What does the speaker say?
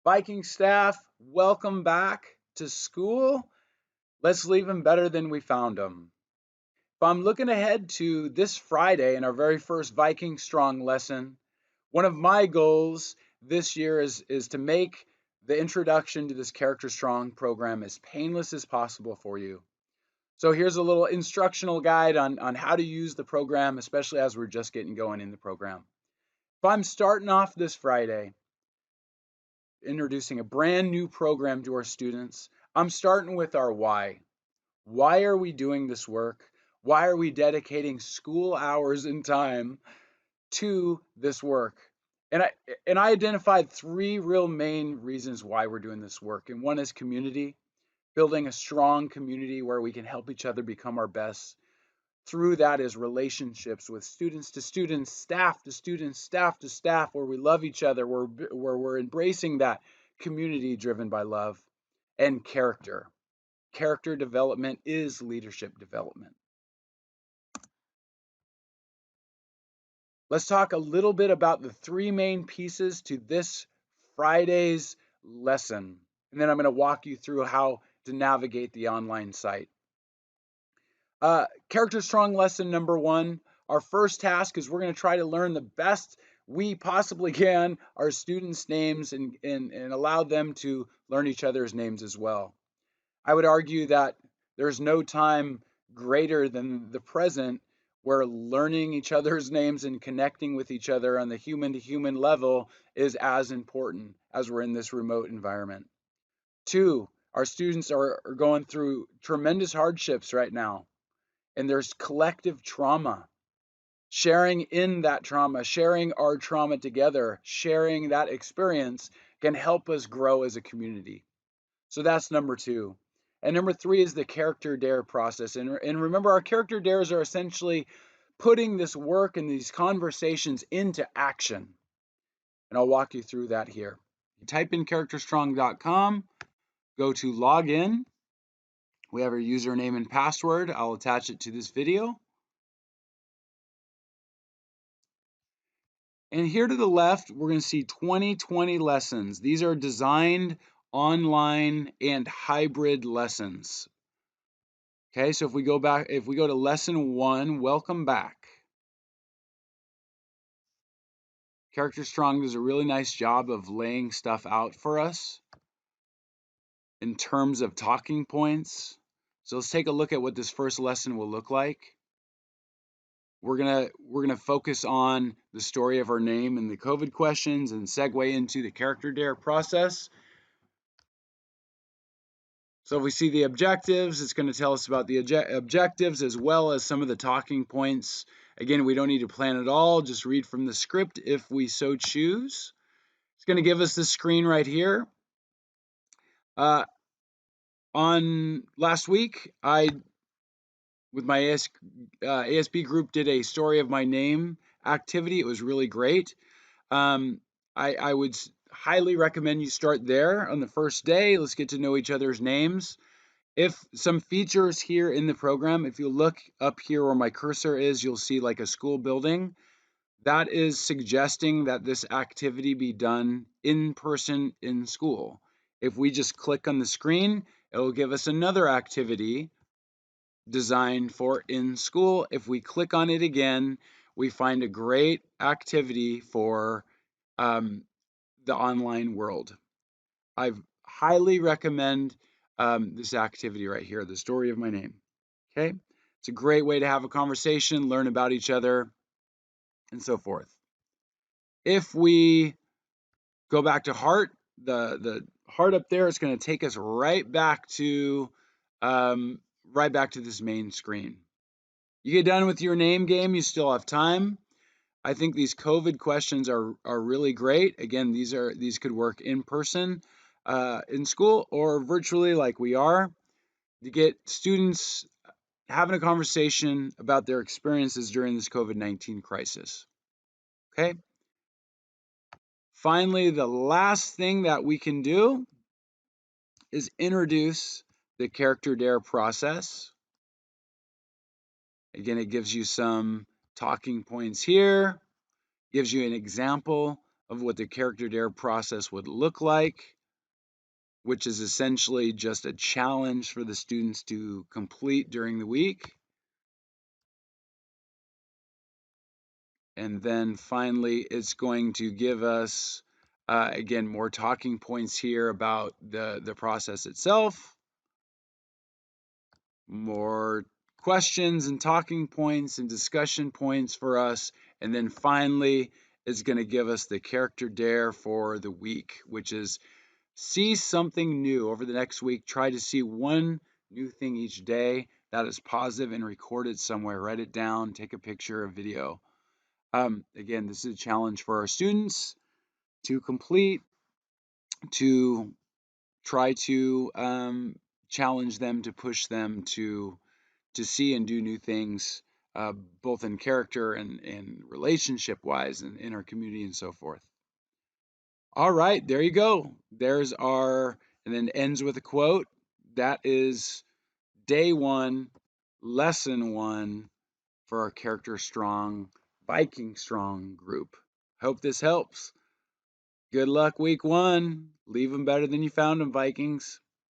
Viking staff, welcome back to school. Let's leave them better than we found them. If I'm looking ahead to this Friday in our very first Viking Strong lesson, one of my goals this year is to make the introduction to this Character Strong program as painless as possible for you. So here's a little instructional guide on how to use the program, especially as we're just getting going in the program. If I'm starting off this Friday, introducing a brand new program to our students, I'm starting with our why. Why are we doing this work? Why are we dedicating school hours and time to this work? And I identified three real main reasons why we're doing this work. And one is community, building a strong community where we can help each other become our best. Through that is relationships with students to students, staff to students, staff to staff, where we love each other, where we're embracing that community driven by love. And character. Character development is leadership development. Let's talk a little bit about the three main pieces to this Friday's lesson. And then I'm going to walk you through how to navigate the online site. Character Strong lesson number one. Our first task is we're going to try to learn the best we possibly can our students' names and allow them to learn each other's names as well. I would argue that there's no time greater than the present where learning each other's names and connecting with each other on the human to human level is as important as we're in this remote environment. Two, our students are going through tremendous hardships right now, and there's collective trauma. Sharing in that trauma, sharing our trauma together, sharing that experience can help us grow as a community. So that's number two. And number three is the character dare process. And remember, our character dares are essentially putting this work and these conversations into action. And I'll walk you through that here. You type in characterstrong.com, go to login. We have our username and password. I'll attach it to this video. And here to the left, we're going to see 2020 lessons. These are designed online and hybrid lessons. Okay, so if we go to lesson one, welcome back. Character Strong does a really nice job of laying stuff out for us in terms of talking points. So let's take a look at what this first lesson will look like. We're gonna focus on the story of our name and the COVID questions and segue into the character dare process. So if we see the objectives, it's going to tell us about the objectives as well as some of the talking points. Again, we don't need to plan it all, just read from the script if we so choose. It's going to give us this screen right here. On last week, I, with my ASB group, did a story of my name activity. It was really great. I would highly recommend you start there on the first day. Let's get to know each other's names. If some features here in the program, if you look up here where my cursor is, you'll see like a school building. That is suggesting that this activity be done in person in school. If we just click on the screen, it will give us another activity designed for in school. If we click on it again, we find a great activity for the online world. I highly recommend this activity right here, the story of my name. Okay, it's a great way to have a conversation, learn about each other, and so forth. If we go back to heart, the heart up there is going to take us right back to this main screen. You get done with your name game, you still have time. I think these COVID questions are really great. Again, these could work in person in school or virtually like we are, to get students having a conversation about their experiences during this COVID-19 crisis. Okay. Finally, the last thing that we can do is introduce the character dare process. Again, it gives you some talking points here, gives you an example of what the character dare process would look like. which is essentially just a challenge for the students to complete during the week. And then finally, it's going to give us, again, more talking points here about the process itself, more questions and talking points and discussion points for us. And then finally, it's going to give us the character dare for the week, which is see something new over the next week. Try to see one new thing each day that is positive and record it somewhere. Write it down, take a picture, a video. Again, this is a challenge for our students to complete, to try to challenge them, to push them to see and do new things, both in character and relationship wise and in our community and so forth. All right, there you go. There's our, and then ends with a quote. That is day one, lesson one for our character strong, Viking strong group. Hope this helps. Good luck week one. Leave them better than you found them, Vikings.